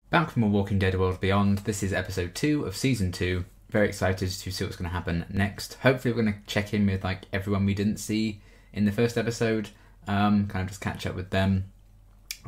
Back from A Walking Dead World Beyond, this is episode 2 of season 2. Very excited to see what's going to happen next. Hopefully we're going to check in with like everyone we didn't see in the first episode, kind of just catch up with them.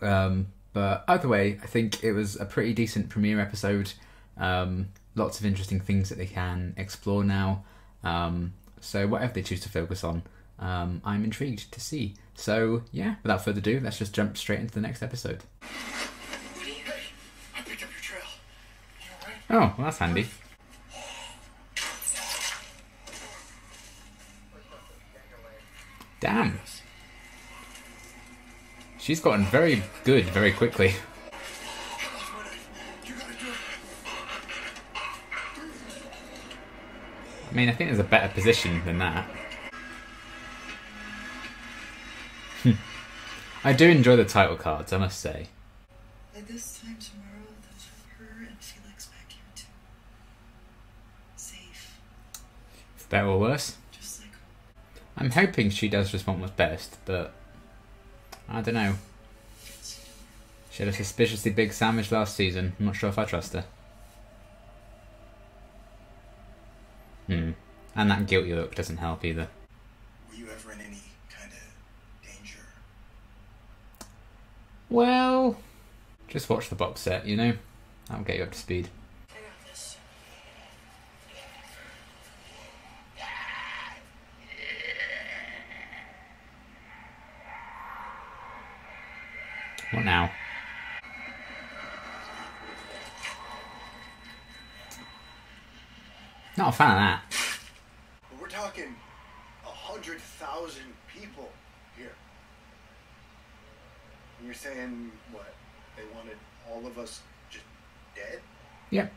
But either way, I think it was a pretty decent premiere episode. Lots of interesting things that they can explore now. So whatever they choose to focus on, I'm intrigued to see. So yeah, without further ado, let's just jump straight into the next episode. Oh, well, that's handy. Damn. She's gotten very good very quickly. I mean, I think there's a better position than that. I do enjoy the title cards, I must say. By this time tomorrow, they'll have her and Felix back here too. Safe. For better or worse? Just like home. I'm hoping she does just want what's best, but I don't know. She had a suspiciously big sandwich last season. I'm not sure if I trust her. And that guilty look doesn't help either. Were you ever in any kind of danger? Well, just watch the box set, you know? That'll get you up to speed. I got this. What now? Not a fan of that. But we're talking 100,000 people here. And you're saying, what, they wanted all of us just dead? Yep.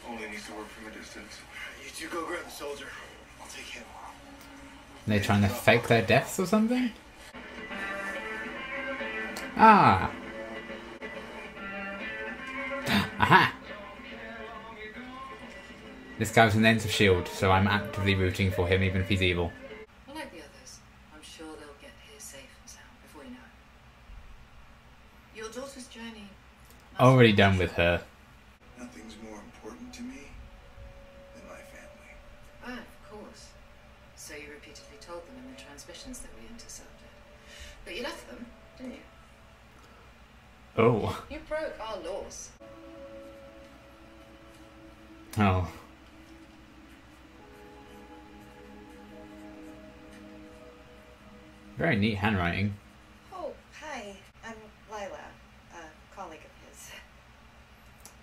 Only needs to work from a distance. You two go grab the soldier. I'll take him. Are they trying to fake their deaths or something? Ah! Aha! This guy was an Ends of S.H.I.E.L.D., so I'm actively rooting for him even if he's evil. Unlike the others, I'm sure they'll get here safe and sound before you know it. Your daughter's journey... Already done with her. Nothing's more important to me than my family. Ah, of course. So you repeatedly told them in the transmissions that we intercepted. But you left them, didn't you? Oh. You broke our laws. Oh. Very neat handwriting. Oh, hi. I'm Lila, a colleague of his.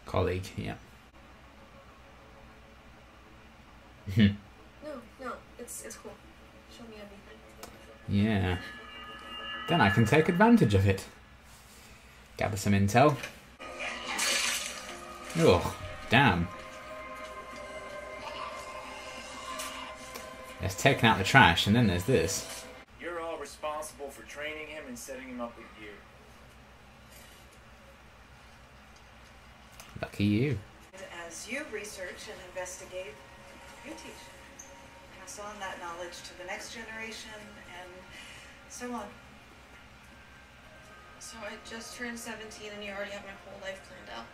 Colleague, yeah. No, it's cool. Show me everything. Yeah. Then I can take advantage of it. Gather some intel. Oh, damn. There's taking out the trash, and then there's this. You're all responsible for training him and setting him up with gear. Lucky you. As you research and investigate, you teach. Pass on that knowledge to the next generation, and so on. So I just turned 17 and you already have my whole life planned out.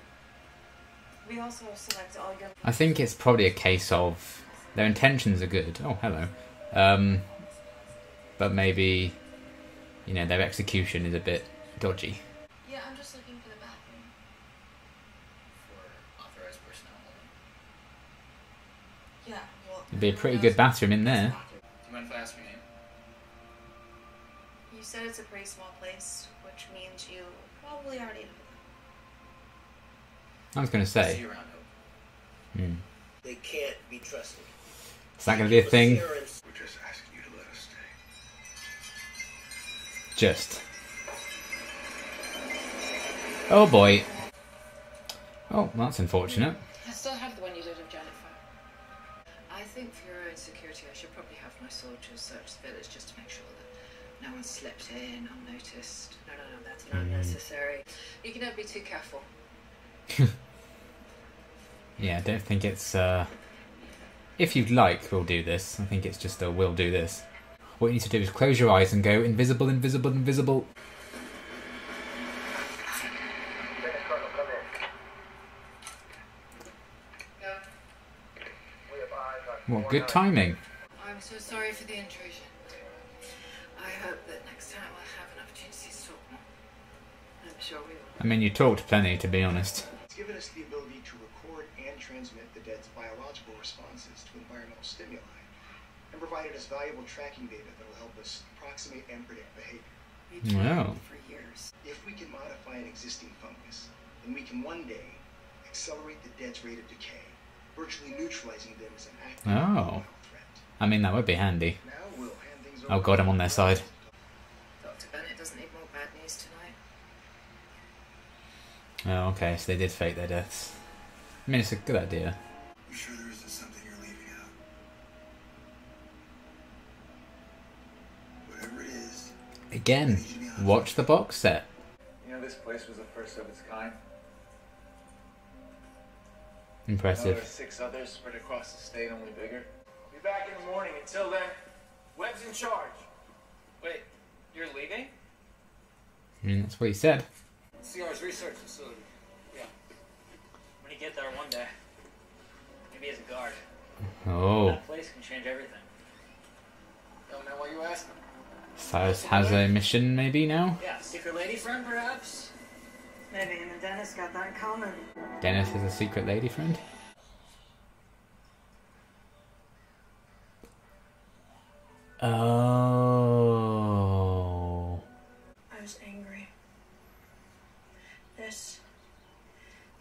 We also select all your... I think it's probably a case of their intentions are good. Oh, hello. But maybe, you know, their execution is a bit dodgy. Yeah, I'm just looking for the bathroom. For authorized personnel only. Yeah, well... It'd be a pretty good bathroom in there. Do you mind if I ask your name? You said it's a pretty small place, which means you probably already know I was going to See say. you around, Hope. They can't be trusted. Is that going to be a thing? We're just asking you to let us stay. Just. Oh boy. Oh, well, that's unfortunate. I still have the one you did of Jennifer. I think for your own security, I should probably have my soldiers search the village just to make sure that no one slipped in unnoticed. No, that's not necessary. You can never be too careful. Yeah, I don't think it's, if you'd like, we'll do this. I think it's just a we'll do this. What you need to do is close your eyes and go invisible, invisible, invisible. What good timing. I'm so sorry for the intrusion. I hope that next time we'll have an opportunity to talk more. I'm sure we will. I mean, you talked plenty, to be honest. It's given us the ability to record and transmit the dead's biological responses to environmental stimuli, and provided us valuable tracking data that will help us approximate and predict behavior. We tried Wow. for years. If we can modify an existing fungus, then we can one day accelerate the dead's rate of decay, virtually neutralizing them as an active environmental threat. I mean, that would be handy. Now we'll hand things over Oh god, I'm on their side. Dr. Bennett doesn't need more bad news tonight. Oh, okay, so they did fake their deaths. I mean, it's a good idea. You sure there isn't something you're leaving out? Whatever it is. Again, watch the box set. You know, this place was the first of its kind. Now Impressive. there's 6 others spread across the state, only bigger. Be back in the morning. Until then, Webb's in charge. Wait, you're leaving? I mean, that's what he said. CR's research facility. Yeah. When you get there one day, maybe as a guard. Oh, That place can change everything. Don't know why you asked him. Silas has a mission maybe now? Yeah, secret lady friend, perhaps? Maybe him and Dennis got that in common. Dennis is a secret lady friend? Oh. I was angry. This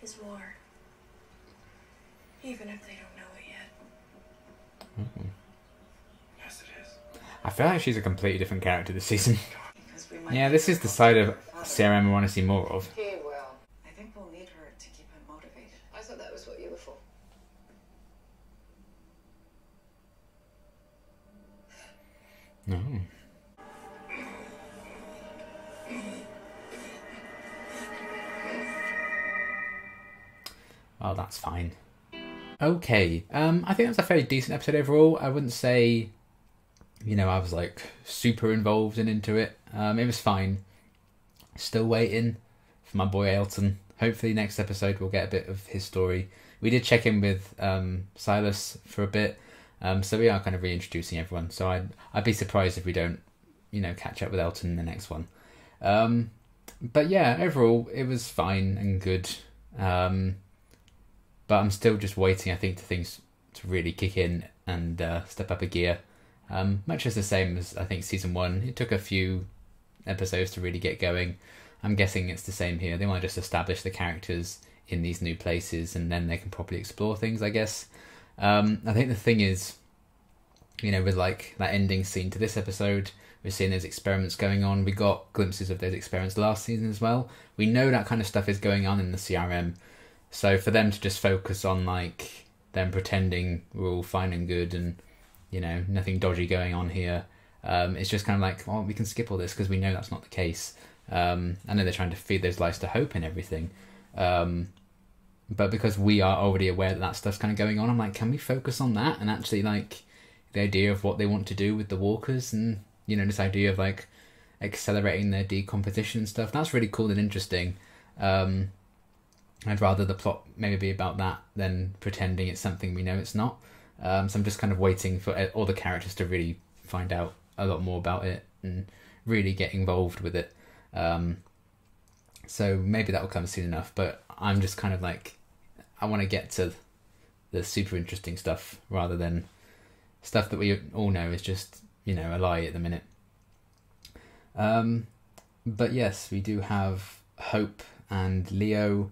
is war. Even if they don't know it yet. Yes, it is. I feel like she's a completely different character this season. Because we might Yeah, this is the side of CRM I want to see more of. He will. I think we'll need her to keep him motivated. I thought that was what you were for. No. Oh, that's fine. Okay, I think that's a fairly decent episode overall. I wouldn't say, you know, I was like super involved and into it. It was fine. Still waiting for my boy Elton. Hopefully next episode we'll get a bit of his story. We did check in with Silas for a bit, so we are kind of reintroducing everyone. So I'd be surprised if we don't, you know, catch up with Elton in the next one. But yeah, overall it was fine and good. But I'm still just waiting, I think, for things to really kick in and step up a gear. Much as the same as, I think, Season 1. It took a few episodes to really get going. I'm guessing it's the same here. They want to just establish the characters in these new places and then they can properly explore things, I guess. I think the thing is, you know, with like that ending scene to this episode, we're seeing those experiments going on. We got glimpses of those experiments last season as well. We know that kind of stuff is going on in the CRM. So for them to just focus on like them pretending we're all fine and good and, you know, nothing dodgy going on here, it's just kind of like, well, we can skip all this because we know that's not the case. I know they're trying to feed those lies to hope and everything. But because we are already aware that stuff's kind of going on, I'm like, can we focus on that and actually like the idea of what they want to do with the walkers and, you know, this idea of like accelerating their decomposition and stuff. That's really cool and interesting. I'd rather the plot maybe be about that than pretending it's something we know it's not. So I'm just kind of waiting for all the characters to really find out a lot more about it and really get involved with it. So maybe that will come soon enough, but I'm just kind of like, I want to get to the super interesting stuff rather than stuff that we all know is just, you know, a lie at the minute. But yes, we do have Hope and Leo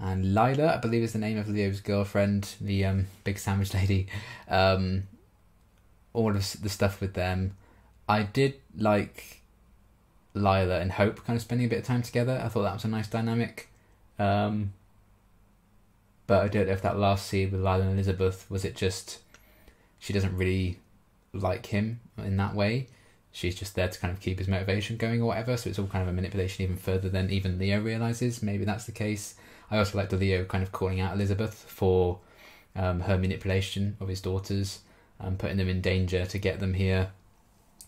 and Lila, I believe is the name of Leo's girlfriend, the big sandwich lady. All of the stuff with them. I did like Lila and Hope kind of spending a bit of time together. I thought that was a nice dynamic. But I don't know if that last scene with Lila and Elizabeth, was it just she doesn't really like him in that way. She's just there to kind of keep his motivation going or whatever, so it's all kind of a manipulation even further than even Leo realises. Maybe that's the case. I also like the Leo kind of calling out Elizabeth for her manipulation of his daughters, putting them in danger to get them here,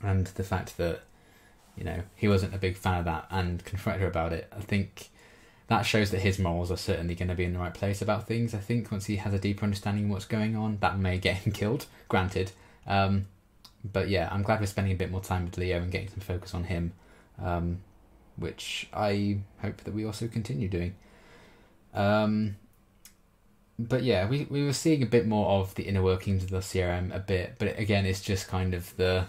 and the fact that, you know, he wasn't a big fan of that and confronted her about it. I think that shows that his morals are certainly going to be in the right place about things. I think once he has a deeper understanding of what's going on, that may get him killed, granted. But yeah, I'm glad we're spending a bit more time with Leo and getting some focus on him, which I hope that we also continue doing. But yeah, we were seeing a bit more of the inner workings of the CRM a bit, but again, it's just kind of the,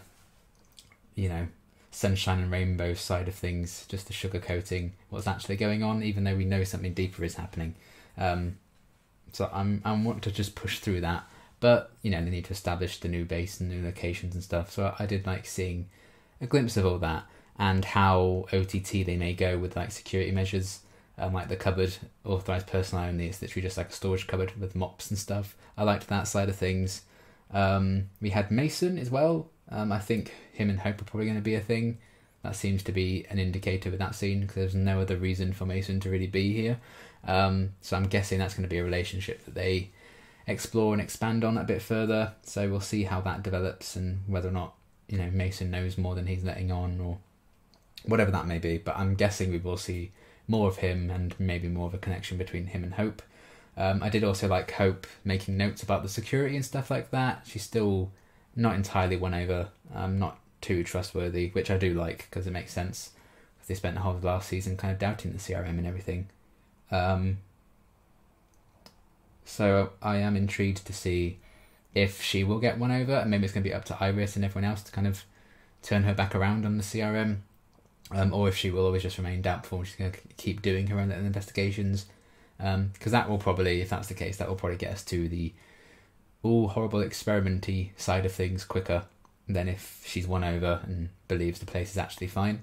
sunshine and rainbow side of things, just the sugarcoating what's actually going on, even though we know something deeper is happening. So I want to just push through that, but they need to establish the new base and new locations and stuff. So I did like seeing a glimpse of all that and how OTT they may go with like security measures, like the cupboard authorized personnel only. It's literally just like a storage cupboard with mops and stuff. I liked that side of things. We had Mason as well. I think him and Hope are probably going to be a thing. That seems to be an indicator with that scene, because there's no other reason for Mason to really be here. So I'm guessing that's going to be a relationship that they explore and expand on a bit further. So we'll see how that develops and whether or not, Mason knows more than he's letting on or whatever that may be. But I'm guessing we will see more of him and maybe more of a connection between him and Hope. I did also like Hope making notes about the security and stuff like that. She's still not entirely won over, not too trustworthy, which I do like because it makes sense, because they spent the whole of last season kind of doubting the CRM and everything. So I am intrigued to see if she will get won over, and maybe it's going to be up to Iris and everyone else to kind of turn her back around on the CRM, or if she will always just remain doubtful and she's going to keep doing her own little investigations, because that will probably, if that's the case, that will probably get us to the horrible experimenty side of things quicker than if she's won over and believes the place is actually fine.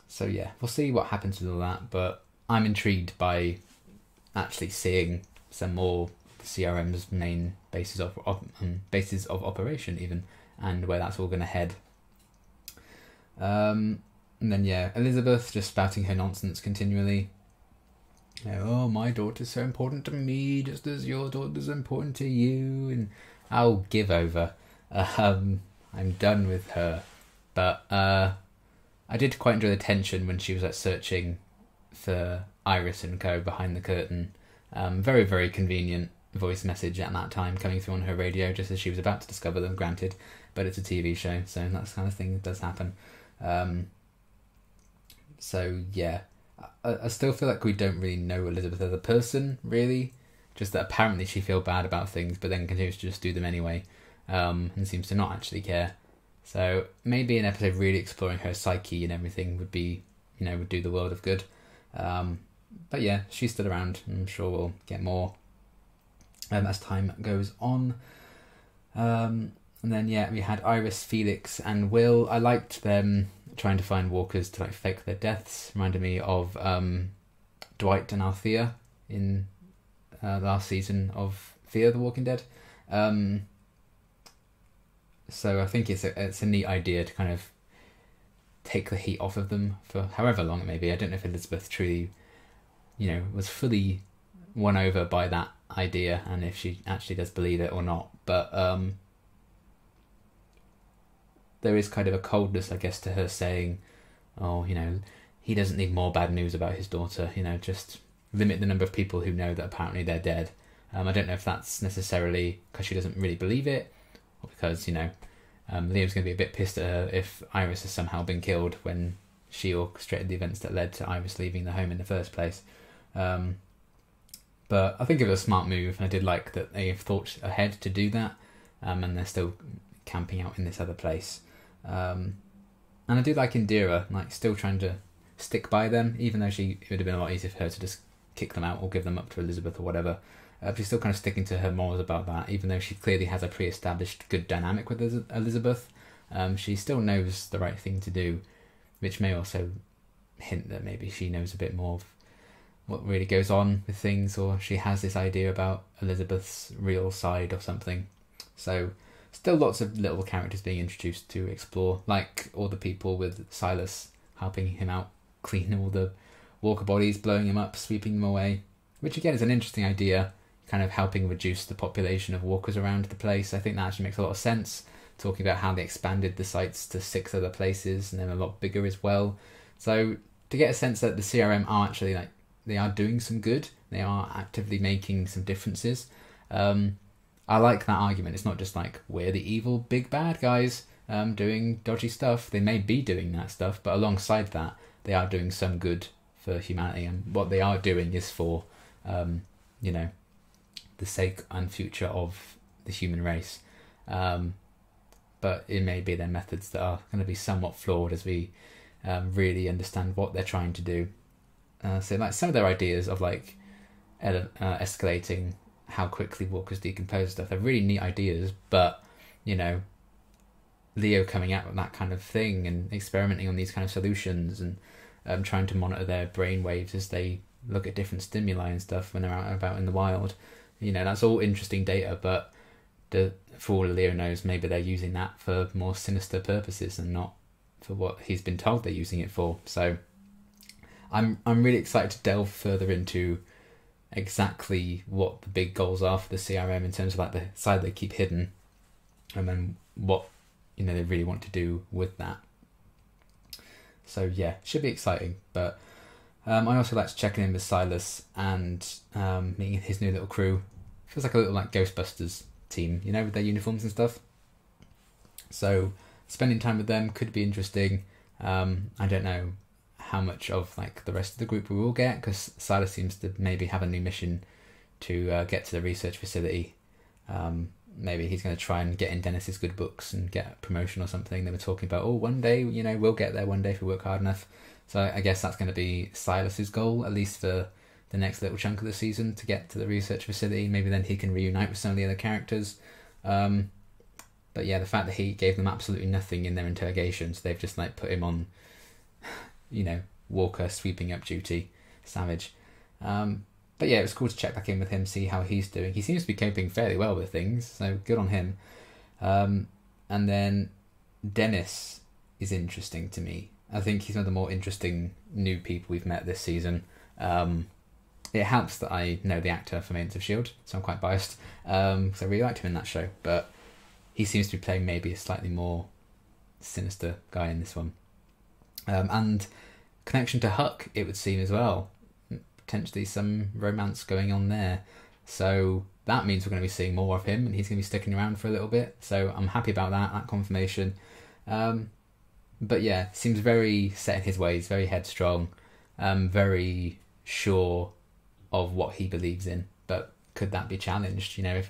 So yeah, we'll see what happens with all that, but I'm intrigued by actually seeing some more CRM's main bases of operation even, and where that's all going to head. And then yeah, Elizabeth just spouting her nonsense continually. Oh, my daughter's so important to me, just as your daughter's important to you, and I'll give over. I'm done with her. But I did quite enjoy the tension when she was like searching for Iris and co behind the curtain. Very, very convenient voice message at that time coming through on her radio just as she was about to discover them, granted, but it's a TV show, so that's the kind of thing that does happen. So yeah, I still feel like we don't really know Elizabeth as a person, really. Just that apparently she feels bad about things, but then continues to just do them anyway, and seems to not actually care. So maybe an episode really exploring her psyche and everything would be, would do the world of good. But yeah, she's still around. I'm sure we'll get more as time goes on. And then yeah, we had Iris, Felix, and Will. I liked them trying to find walkers to like fake their deaths. Reminded me of Dwight and Althea in last season of Fear the Walking Dead. So I think it's a neat idea to kind of take the heat off of them for however long it may be. I don't know if Elizabeth truly, was fully won over by that idea, and if she actually does believe it or not. But there is kind of a coldness, I guess, to her saying, oh, he doesn't need more bad news about his daughter, just limit the number of people who know that apparently they're dead. I don't know if that's necessarily because she doesn't really believe it, or because, Liam's going to be a bit pissed at her if Iris has somehow been killed when she orchestrated the events that led to Iris leaving the home in the first place. But I think it was a smart move, and I did like that they have thought ahead to do that, and they're still camping out in this other place. And I do like Indira, still trying to stick by them, even though it would have been a lot easier for her to just kick them out or give them up to Elizabeth or whatever. She's still kind of sticking to her morals about that, even though she clearly has a pre-established good dynamic with Elizabeth. She still knows the right thing to do, which may also hint that maybe she knows a bit more of what really goes on with things, or she has this idea about Elizabeth's real side or something. So still lots of little characters being introduced to explore, like all the people with Silas helping him out, clean all the walker bodies, blowing them up, sweeping them away, which again is an interesting idea, kind of helping reduce the population of walkers around the place. I think that actually makes a lot of sense, talking about how they expanded the sites to 6 other places and then a lot bigger as well. So to get a sense that the CRM are actually like, they are doing some good. They are actively making some differences. I like that argument. It's not just like, we're the evil big bad guys doing dodgy stuff. They may be doing that stuff, but alongside that, they are doing some good for humanity. And what they are doing is for, you know, the sake and future of the human race. But it may be their methods that are going to be somewhat flawed as we really understand what they're trying to do. So like some of their ideas of like escalating how quickly walkers decompose stuff, they're really neat ideas, but you know, Leo coming out with that kind of thing and experimenting on these kind of solutions and trying to monitor their brain waves as they look at different stimuli and stuff when they're out and about in the wild, you know, that's all interesting data, but for all Leo knows, maybe they're using that for more sinister purposes and not for what he's been told they're using it for. So I'm really excited to delve further into exactly what the big goals are for the CRM in terms of like the side they keep hidden, and then what, you know, they really want to do with that. So yeah, should be exciting. But I also like checking in with Silas and meeting his new little crew. Feels like a little like Ghostbusters team, you know, with their uniforms and stuff. So spending time with them could be interesting. I don't know how much of like the rest of the group we will get, because Silas seems to maybe have a new mission to get to the research facility. Maybe he's going to try and get in Dennis's good books and get a promotion or something. They were talking about, one day, you know, we'll get there one day if we work hard enough. So I guess that's going to be Silas's goal, at least for the next little chunk of the season, to get to the research facility. Maybe then he can reunite with some of the other characters. But yeah, the fact that he gave them absolutely nothing in their interrogations, they've just like put him on, you know, Walker sweeping up duty, savage. But yeah, it was cool to check back in with him, see how he's doing. He seems to be coping fairly well with things, so good on him. And then Dennis is interesting to me. I think he's one of the more interesting new people we've met this season. It helps that I know the actor from Agents of S.H.I.E.L.D., so I'm quite biased. So I really liked him in that show, but he seems to be playing maybe a slightly more sinister guy in this one. And connection to Huck, it would seem, as well. Potentially some romance going on there. So that means we're going to be seeing more of him, and he's going to be sticking around for a little bit. So I'm happy about that confirmation. But yeah, seems very set in his ways, very headstrong, very sure of what he believes in. But could that be challenged? You know,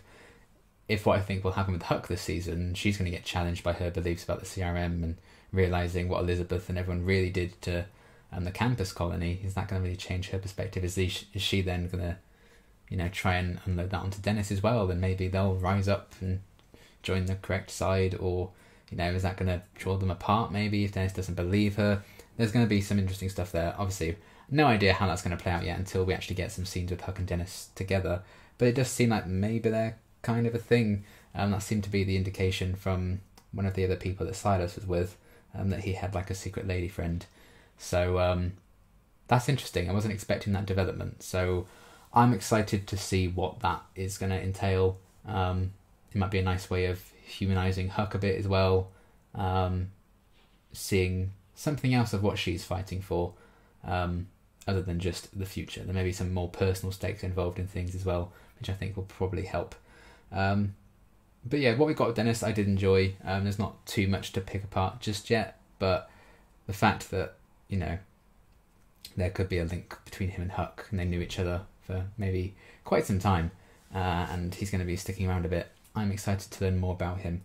if what I think will happen with Huck this season, she's going to get challenged by her beliefs about the CRM and realising what Elizabeth and everyone really did to the campus colony, is that going to really change her perspective? Is she then going to, you know, try and unload that onto Dennis as well? Then maybe they'll rise up and join the correct side, or, you know, is that going to draw them apart maybe if Dennis doesn't believe her? There's going to be some interesting stuff there. Obviously, no idea how that's going to play out yet until we actually get some scenes with Huck and Dennis together. But it does seem like maybe they're kind of a thing. That seemed to be the indication from one of the other people that Silas was with, that he had like a secret lady friend. So that's interesting. I wasn't expecting that development. So I'm excited to see what that is going to entail. It might be a nice way of humanising Huck a bit as well. Seeing something else of what she's fighting for, other than just the future. There may be some more personal stakes involved in things as well, which I think will probably help. But yeah, what we got with Dennis, I did enjoy. There's not too much to pick apart just yet, but the fact that, you know, there could be a link between him and Huck, and they knew each other for maybe quite some time, and he's going to be sticking around a bit. I'm excited to learn more about him.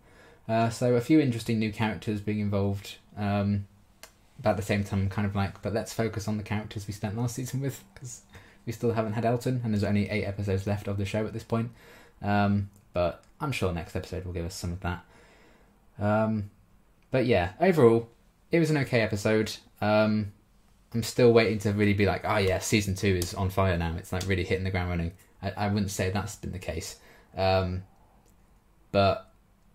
So a few interesting new characters being involved, but at the same time kind of like, but let's focus on the characters we spent last season with, because we still haven't had Elton, and there's only 8 episodes left of the show at this point. But I'm sure next episode will give us some of that. But yeah, overall, it was an okay episode. I'm still waiting to really be like, oh yeah, season 2 is on fire now. It's like really hitting the ground running. I wouldn't say that's been the case. But,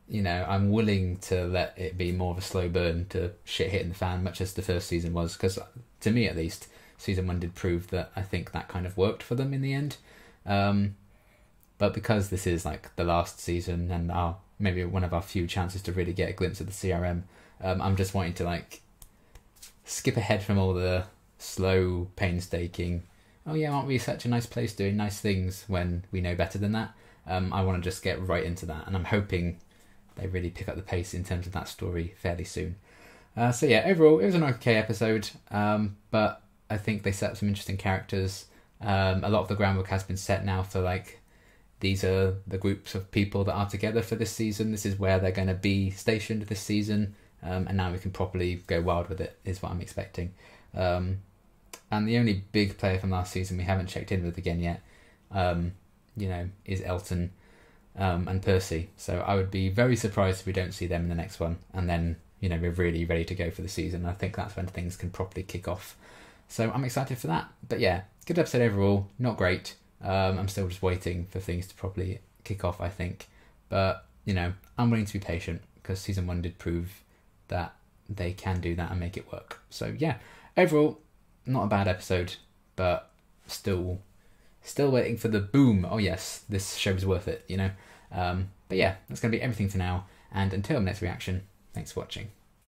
you know, I'm willing to let it be more of a slow burn to shit hitting the fan, much as the first season was. Because to me, at least, season 1 did prove that I think that kind of worked for them in the end. But because this is like the last season and maybe one of our few chances to really get a glimpse of the CRM, I'm just wanting to like skip ahead from all the slow, painstaking, oh yeah, aren't we such a nice place doing nice things when we know better than that? I want to just get right into that, and I'm hoping they really pick up the pace in terms of that story fairly soon. So yeah, overall, it was an okay episode, but I think they set up some interesting characters. A lot of the groundwork has been set now for, like, these are the groups of people that are together for this season. This is where they're going to be stationed this season, and now we can properly go wild with it, is what I'm expecting. And the only big player from last season we haven't checked in with again yet, is Elton and Percy. So I would be very surprised if we don't see them in the next one, and then we're really ready to go for the season. I think that's when things can properly kick off. So I'm excited for that. But yeah, good episode overall. Not great. I'm still just waiting for things to properly kick off, I think. But, I'm willing to be patient, because season 1 did prove that they can do that and make it work. So yeah, overall, not a bad episode, but still waiting for the boom. Oh yes, this show's worth it, But yeah, that's going to be everything for now. And until next reaction, thanks for watching.